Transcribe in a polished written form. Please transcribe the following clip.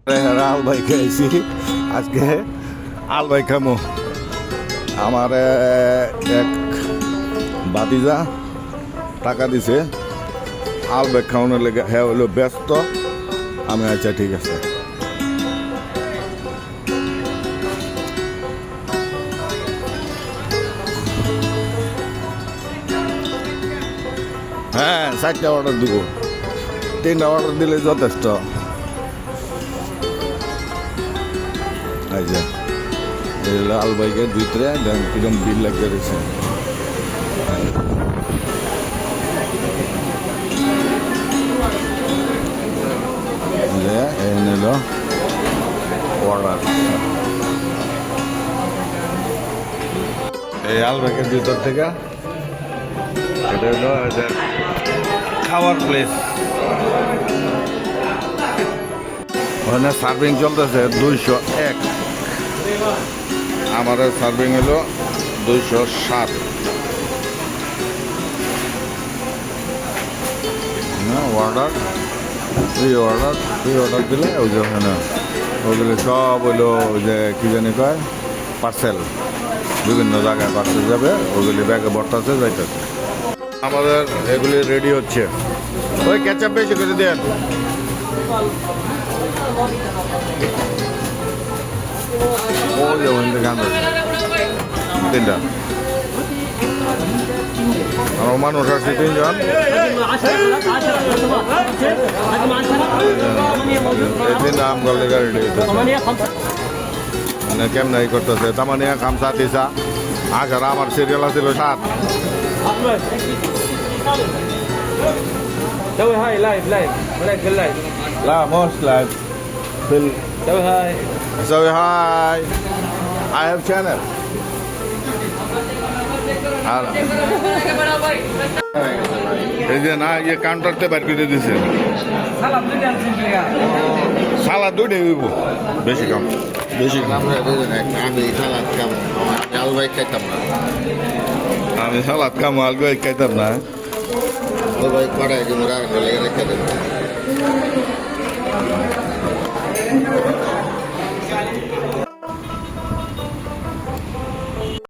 আলবাই খাইছি আজকে আলবাই খামো আমার এক বাতিজা টাকা দিছে আলবাই খাওয়ানোর লেগে হ্যাঁ হইলো ব্যস্ত আমি আচ্ছা ঠিক আছে হ্যাঁ 4টা অর্ডার দিব 3টা অর্ডার দিলে যথেষ্ট আচ্ছা লাল বাইকের ভিতরে কিরম বিল লাগতে রয়েছে নিল অর্ডার এই লাল বাইকের ভিতর থেকে এটা হলো খাওয়ার প্লেস ওখানে সার্ভিং চলতেছে 201 আমার সার্ভিং হলো 207 অর্ডার ফ্রি অর্ডার দিলে ওই যে ওখানে ওগুলো সব হইলো ওই যে কী জানি কয় পার্সেল বিভিন্ন জায়গায় পার্সেল যাবে ওগুলি ব্যাগে ভর্তাছে যাইতেছে আমাদের এগুলি রেডি হচ্ছে ওই ক্যাচআপ বেশি করে দেন ওই যে ওখান থেকে আনবে 3টা আমার মানুষ আসছে 3জন এই 3টা আম করলে রেডি হইতেছে কেমন ই করতেছে তামানিয়া খামসা দিসা আসার আমার সিরিয়াল আছিল 7 سوي هاي لايف ولاك في اللايف لا مش لايف سوي هاي سوي هاي I have channel এই যে না ইয়ে কাউন্টারতে বার করে দিছে সালাদ দুইটাই হইব বেশি কাম আমি সালাদ খাম আলবাই খাইতাম না আমি সালাদ কাম আলবাই খাইতাম না আলবাই কড়াই রেখে দেবো